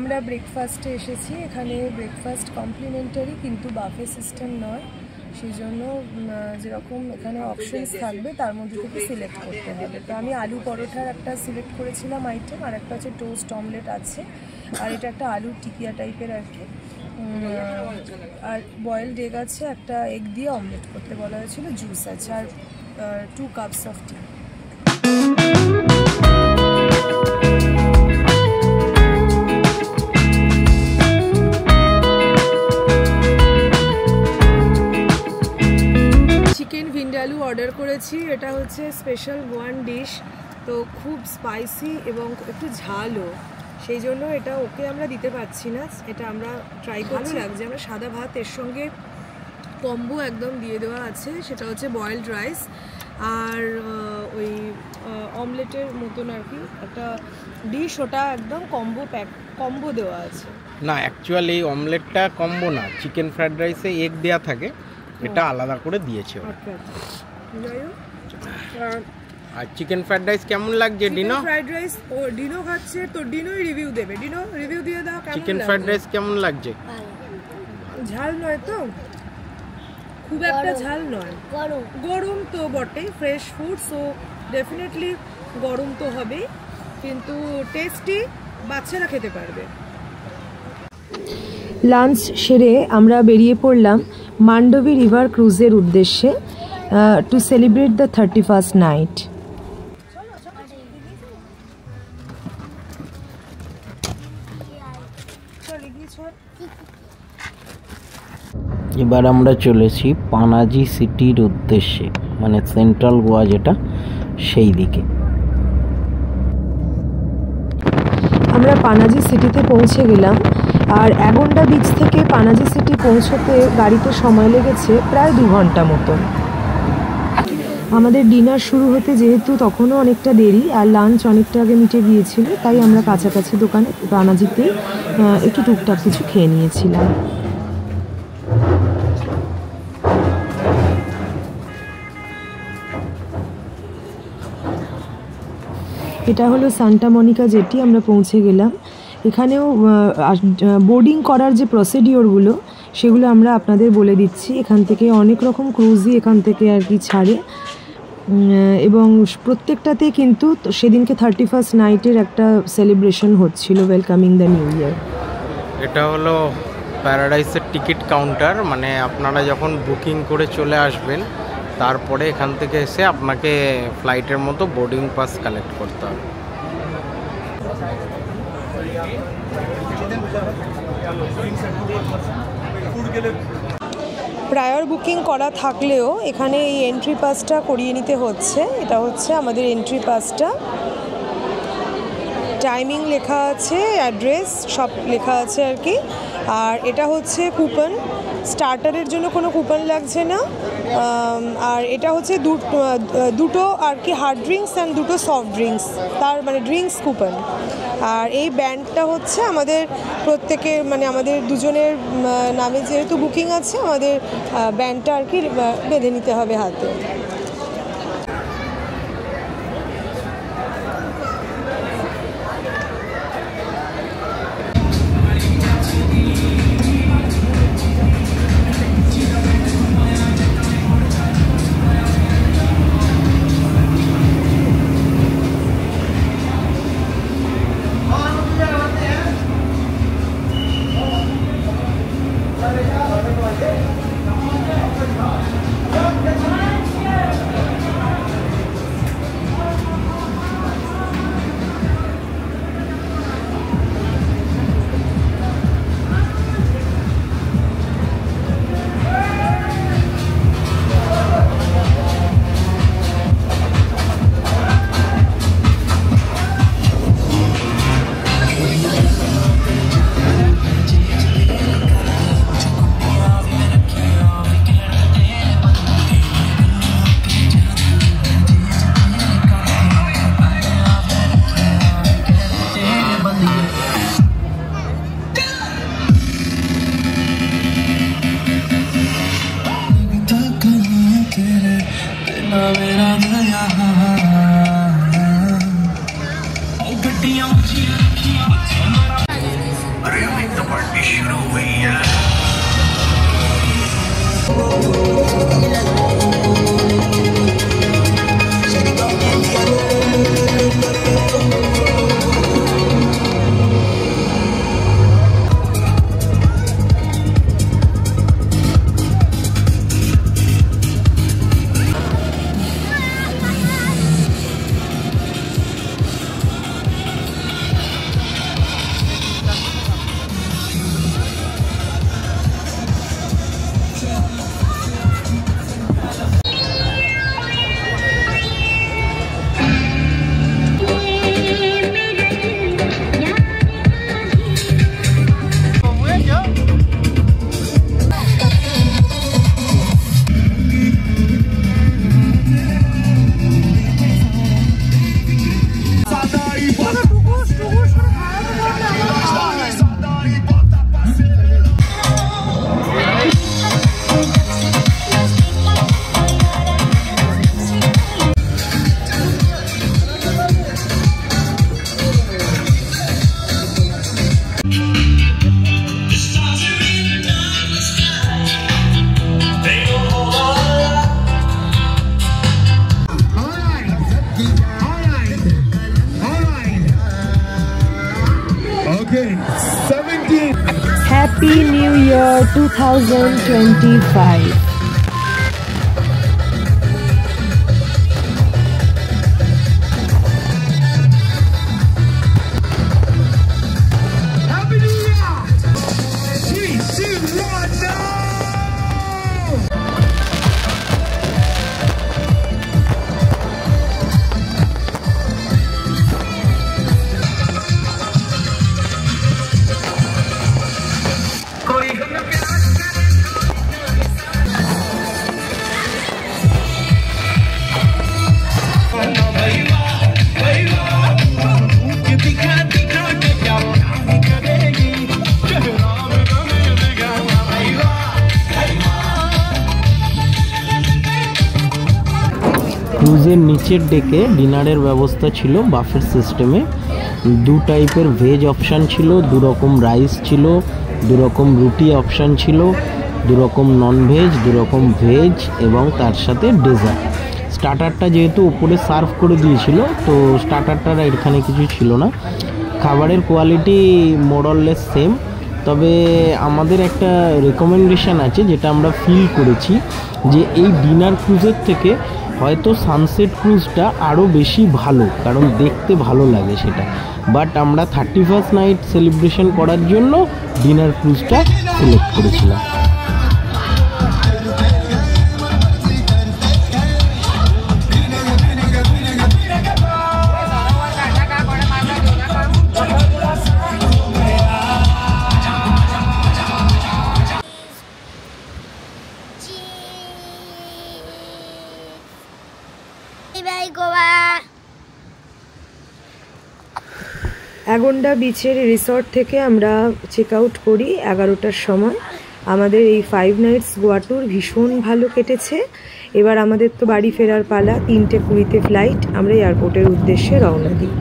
আমরা ব্রেকফাস্টে এসেছি। এখানে ব্রেকফাস্ট কমপ্লিমেন্টারি, কিন্তু বাফে সিস্টেম নয়। সেই জন্য যেরকম এখানে অপশনস থাকবে তার মধ্যে থেকে সিলেক্ট করতে হবে। তো আমি আলু পরোটার একটা সিলেক্ট করেছিলাম আইটেম, আর একটা হচ্ছে টোস্ট অমলেট আছে, আর এটা একটা আলুর টিকিয়া টাইপের আর কি। আর বয়েলড এগ আছে, একটা এগ দিয়ে অমলেট করতে বলা হয়েছিল, জুস আছে, আর 2 cups of tea. Chicken vindaloo order করেছি। এটা হচ্ছে স্পেশাল ওয়ান ডিশ, তো খুব স্পাইসি এবং একটু ঝালও, সেই জন্য এটা ওকে আমরা দিতে পারছি না। এটা আমরা ট্রাই করছি। লাগছে আমরা সাদা ভাত, এর সঙ্গে কম্বো একদম দিয়ে দেওয়া আছে, সেটা হচ্ছে বয়েলড রাইস আর ওই অমলেটের মতন আর কি একটা ডিশ, ওটা একদম কম্বো দেওয়া আছে। না, অ্যাকচুয়ালি অমলেটটা কম্বো না, চিকেন ফ্রাইড রাইসে এগ দেওয়া থাকে, এটা আলাদা করে দিয়েছে। যাই হোক, আর চিকেন ফ্রাইড রাইস কেমন লাগছে ডিনো? ফ্রাইড রাইস ও ডিনো খাচ্ছে, তো ডিনোই রিভিউ দেবে। ডিনো রিভিউ দিয়ে দাও, চিকেন ফ্রাইড রাইস কেমন লাগছে? ঝাল নয় তো, খুব একটা ঝাল নয়, গরম তো বটে, ফ্রেশ ফুড, সো ডেফিনেটলি গরম তো হবে, কিন্তু টেস্টি, বাচ্চারা খেতে পারবে। লাঞ্চ সেরে আমরা বেরিয়ে পড়লাম মান্ডবী রিভার ক্রুজের উদ্দেশ্যে, to celebrate the 31st night. এবার আমরা চলেছি পানাজি সিটির উদ্দেশ্যে, মানে সেন্ট্রাল গোয়া যেটা, সেই দিকে। আমরা পানাজি সিটিতে পৌঁছে গেলাম, আর অ্যাগোন্ডা বিচ থেকে পানাজি সিটি পৌঁছতে গাড়িতে সময় লেগেছে প্রায় 2 ঘন্টা মতো। আমাদের ডিনার শুরু হতে যেহেতু তখনও অনেকটা দেরি, আর লাঞ্চ অনেকটা আগে মিটে গিয়েছিল, তাই আমরা কাছাকাছি দোকানে পানাজিতেই একটু টুকটাক কিছু খেয়ে নিয়েছিলাম। এটা হলো সান্টা মনিকা জেটি, আমরা পৌঁছে গেলাম। এখানেও বোর্ডিং করার যে প্রসিডিওরগুলো, সেগুলো আমরা আপনাদের বলে দিচ্ছি। এখান থেকে অনেক রকম ক্রুজই এখান থেকে আর কি ছাড়ে, এবং প্রত্যেকটাতে কিন্তু সেদিনকে 31st নাইটের একটা সেলিব্রেশন হচ্ছিল, ওয়েলকামিং দ্য নিউ ইয়ার। এটা হলো প্যারাডাইসের টিকিট কাউন্টার, মানে আপনারা যখন বুকিং করে চলে আসবেন, তারপরে এখান থেকে এসে আপনাকে ফ্লাইটের মতো বোর্ডিং পাস কালেক্ট করতে হবে। প্রায়র বুকিং করা থাকলেও এখানে এই এন্ট্রি পাসটা করিয়ে নিতে হচ্ছে। এটা হচ্ছে আমাদের এন্ট্রি পাসটা, টাইমিং লেখা আছে, অ্যাড্রেস সব লেখা আছে আর কি। আর এটা হচ্ছে কুপন, স্টার্টারের জন্য কোনো কুপন লাগছে না। আর এটা হচ্ছে দুটো আর কি হার্ড ড্রিঙ্কস অ্যান্ড 2টো সফট ড্রিঙ্কস, তার মানে ড্রিঙ্কস কুপন। আর এই ব্যান্ডটা হচ্ছে আমাদের প্রত্যেকের, মানে আমাদের দুজনের নামে যেহেতু বুকিং আছে, আমাদের ব্যান্ডটা আর কি বেঁধে নিতে হবে হাতে। again. 17. Happy New Year 2025. Happy New Year. 3, 2, 1, now. ক্রুজের নিচের ডেকে ডিনারের ব্যবস্থা ছিল বাফেট সিস্টেমে। 2 টাইপের ভেজ অপশান ছিল, 2 রকম রাইস ছিল, 2 রকম রুটি অপশান ছিল, 2 রকম নন ভেজ, 2 রকম ভেজ এবং তার সাথে ডেজার্ট। স্টার্টারটা যেহেতু উপরে সার্ভ করে দিয়েছিল, তো স্টার্টারটার এখানে কিছু ছিল না। খাবারের কোয়ালিটি মোরলেস সেম, তবে আমাদের একটা রেকমেন্ডেশন আছে যেটা আমরা ফিল করেছি যে এই ডিনার ক্রুজের থেকে হয়তো সানসেট ক্রুজটা আরও বেশি ভালো, কারণ দেখতে ভালো লাগে সেটা। বাট আমরা 31st নাইট সেলিব্রেশন করার জন্য ডিনার ক্রুজটা সিলেক্ট করেছিলাম। অ্যাগন্ডা বিচের রিসর্ট থেকে আমরা চেক আউট করি 11টার সময়। আমাদের এই 5 নাইটস গোয়া ট্যুর ভীষণ ভালো কেটেছে। এবার আমাদের তো বাড়ি ফেরার পালা, 3:20 ফ্লাইট। আমরা এয়ারপোর্টের উদ্দেশ্যে রওনা দিই।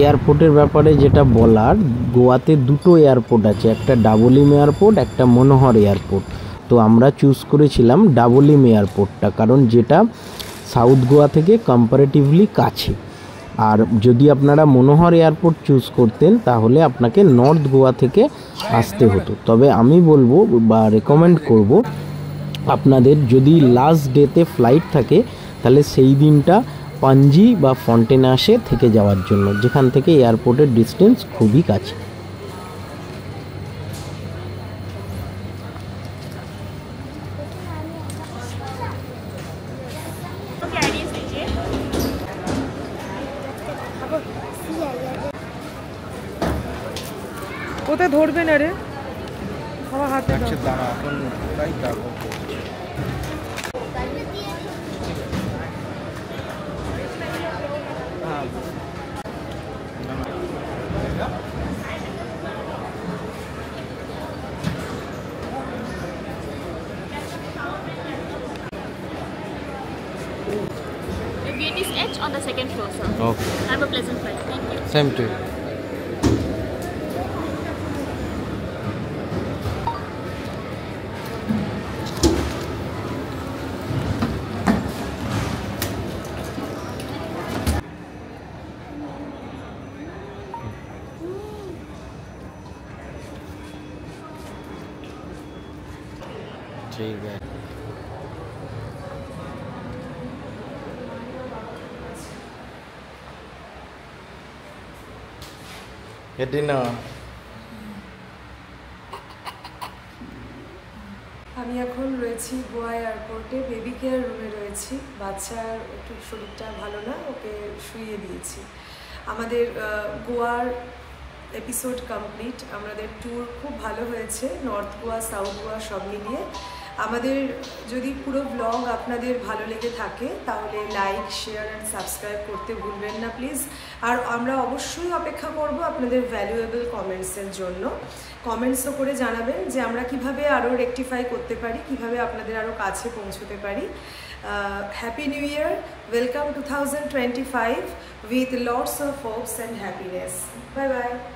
এয়ারপোর্টের ব্যাপারে যেটা বলার, গোয়াতে 2টো এয়ারপোর্ট আছে, একটা ডাবলিম এয়ারপোর্ট, একটা মনোহর এয়ারপোর্ট। তো আমরা চুজ করেছিলাম ডাবলিম এয়ারপোর্টটা, কারণ যেটা সাউথ গোয়া থেকে কম্পারেটিভলি কাছে। আর যদি আপনারা মনোহর এয়ারপোর্ট চুজ করতেন তাহলে আপনাকে নর্থ গোয়া থেকে আসতে হতো। তবে আমি বলবো বা রেকমেন্ড করব আপনাদের, যদি লাস্ট ডেতে ফ্লাইট থাকে তাহলে সেই দিনটা পাঞ্জি বা ফন্টেনাসে থেকে যাওয়ার জন্য, যেখান থেকে এয়ারপোর্টের ডিস্টেন্স খুবই কাছে। কোথায় ধরবে না রে, আমার হাতে দাঁড়া, এখন প্রায় কাগজ Gate is H on the second floor, sir. Okay. Have a pleasant flight. Thank you. Same to you. ठीक है। ये डिनर। আমি এখন রয়েছি গোয়া এয়ারপোর্টে, বেবি কেয়ার রুমে রয়েছি। বাচ্চার একটু শরীরটা ভালো না, ওকে শুইয়ে দিয়েছি। আমাদের গোয়ার এপিসোড কমপ্লিট। আমাদের ট্যুর খুব ভালো হয়েছে, নর্থ গোয়া, সাউথ গোয়া সব মিলিয়ে। আমাদের যদি পুরো ব্লগ আপনাদের ভালো লেগে থাকে তাহলে লাইক, শেয়ার অ্যান্ড সাবস্ক্রাইব করতে ভুলবেন না প্লিজ। আর আমরা অবশ্যই অপেক্ষা করব আপনাদের ভ্যালুয়েবল কমেন্টসের জন্য। কমেন্টসও করে জানাবেন যে আমরা কিভাবে আরও রেকটিফাই করতে পারি, কিভাবে আপনাদের আরও কাছে পৌঁছতে পারি। Happy new year, welcome 2025 with lots of hopes and happiness. Bye bye.